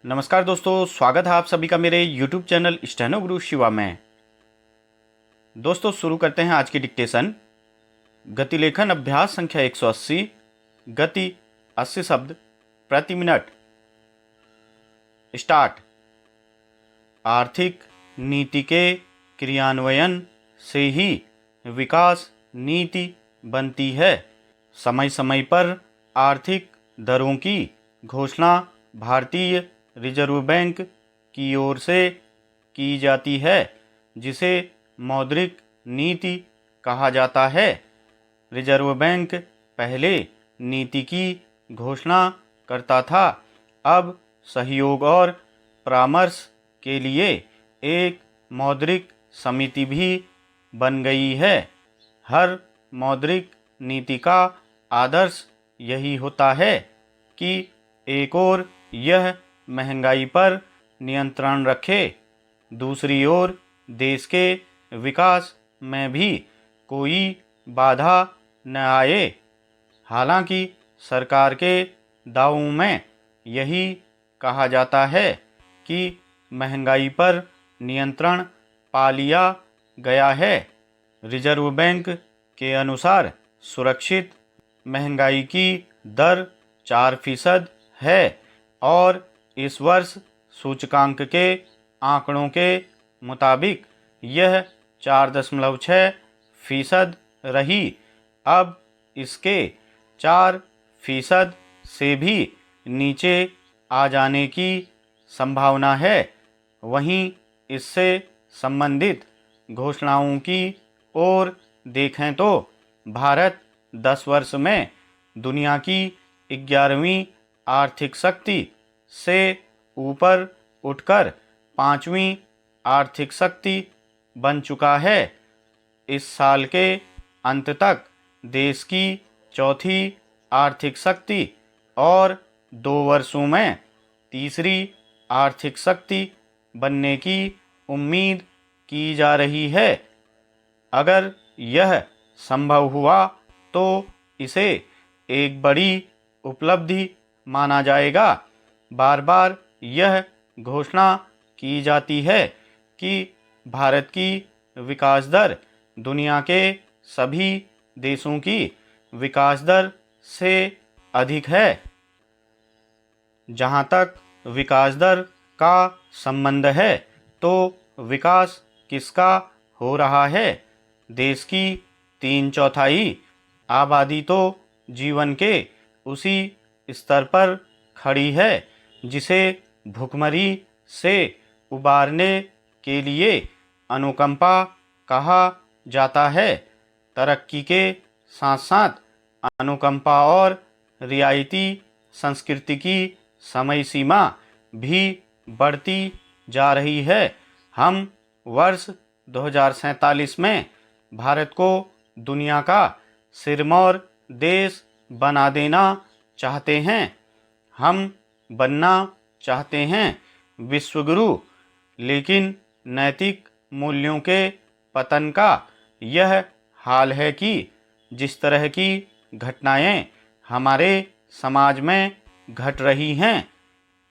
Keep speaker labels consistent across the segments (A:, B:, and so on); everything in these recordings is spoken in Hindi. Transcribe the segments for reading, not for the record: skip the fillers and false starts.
A: नमस्कार दोस्तों, स्वागत है आप सभी का मेरे YouTube चैनल स्टेनो गुरु शिवा में। दोस्तों शुरू करते हैं आज की डिक्टेशन। गति लेखन अभ्यास संख्या 180। गति 80 शब्द प्रति मिनट। स्टार्ट। आर्थिक नीति के क्रियान्वयन से ही विकास नीति बनती है। समय समय पर आर्थिक दरों की घोषणा भारतीय रिजर्व बैंक की ओर से की जाती है, जिसे मौद्रिक नीति कहा जाता है। रिजर्व बैंक पहले नीति की घोषणा करता था, अब सहयोग और परामर्श के लिए एक मौद्रिक समिति भी बन गई है। हर मौद्रिक नीति का आदर्श यही होता है कि एक ओर यह महंगाई पर नियंत्रण रखे, दूसरी ओर देश के विकास में भी कोई बाधा न आए। हालांकि सरकार के दावों में यही कहा जाता है कि महंगाई पर नियंत्रण पा लिया गया है। रिजर्व बैंक के अनुसार सुरक्षित महंगाई की दर 4% है और इस वर्ष सूचकांक के आंकड़ों के मुताबिक यह 4.6% रही। अब इसके 4% से भी नीचे आ जाने की संभावना है। वहीं इससे संबंधित घोषणाओं की ओर देखें तो भारत 10 वर्ष में दुनिया की 11वीं आर्थिक शक्ति से ऊपर उठकर 5वीं आर्थिक शक्ति बन चुका है। इस साल के अंत तक देश की चौथी आर्थिक शक्ति और 2 वर्षों में तीसरी आर्थिक शक्ति बनने की उम्मीद की जा रही है। अगर यह संभव हुआ तो इसे एक बड़ी उपलब्धि माना जाएगा। बार बार यह घोषणा की जाती है कि भारत की विकास दर दुनिया के सभी देशों की विकास दर से अधिक है। जहाँ तक विकास दर का संबंध है तो विकास किसका हो रहा है? देश की 3/4 आबादी तो जीवन के उसी स्तर पर खड़ी है जिसे भुखमरी से उबारने के लिए अनुकंपा कहा जाता है। तरक्की के साथ साथ अनुकंपा और रियायती संस्कृति की समय सीमा भी बढ़ती जा रही है। हम वर्ष 2047 में भारत को दुनिया का सिरमौर देश बना देना चाहते हैं। हम बनना चाहते हैं विश्वगुरु, लेकिन नैतिक मूल्यों के पतन का यह हाल है कि जिस तरह की घटनाएं हमारे समाज में घट रही हैं,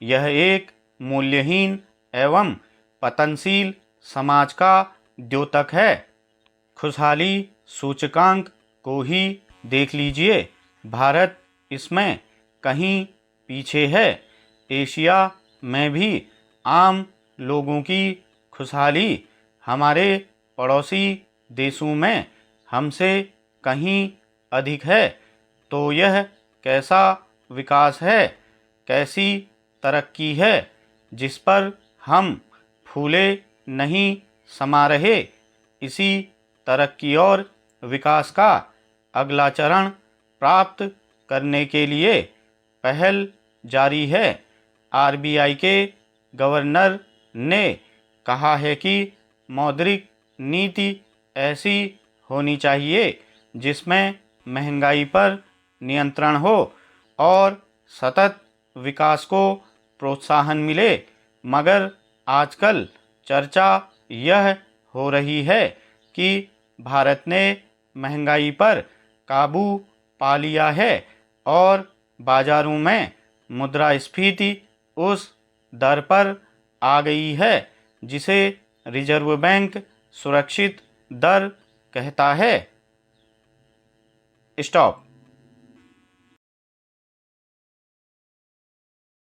A: यह एक मूल्यहीन एवं पतनशील समाज का द्योतक है। खुशहाली सूचकांक को ही देख लीजिए, भारत इसमें कहीं पीछे है। एशिया में भी आम लोगों की खुशहाली हमारे पड़ोसी देशों में हमसे कहीं अधिक है। तो यह कैसा विकास है, कैसी तरक्की है जिस पर हम फूले नहीं समा रहे? इसी तरक्की और विकास का अगला चरण प्राप्त करने के लिए पहल जारी है। आरबीआई के गवर्नर ने कहा है कि मौद्रिक नीति ऐसी होनी चाहिए जिसमें महंगाई पर नियंत्रण हो और सतत विकास को प्रोत्साहन मिले। मगर आजकल चर्चा यह हो रही है कि भारत ने महंगाई पर काबू पा लिया है और बाजारों में मुद्रास्फीति उस दर पर आ गई है, जिसे रिजर्व बैंक सुरक्षित दर कहता है। स्टॉप।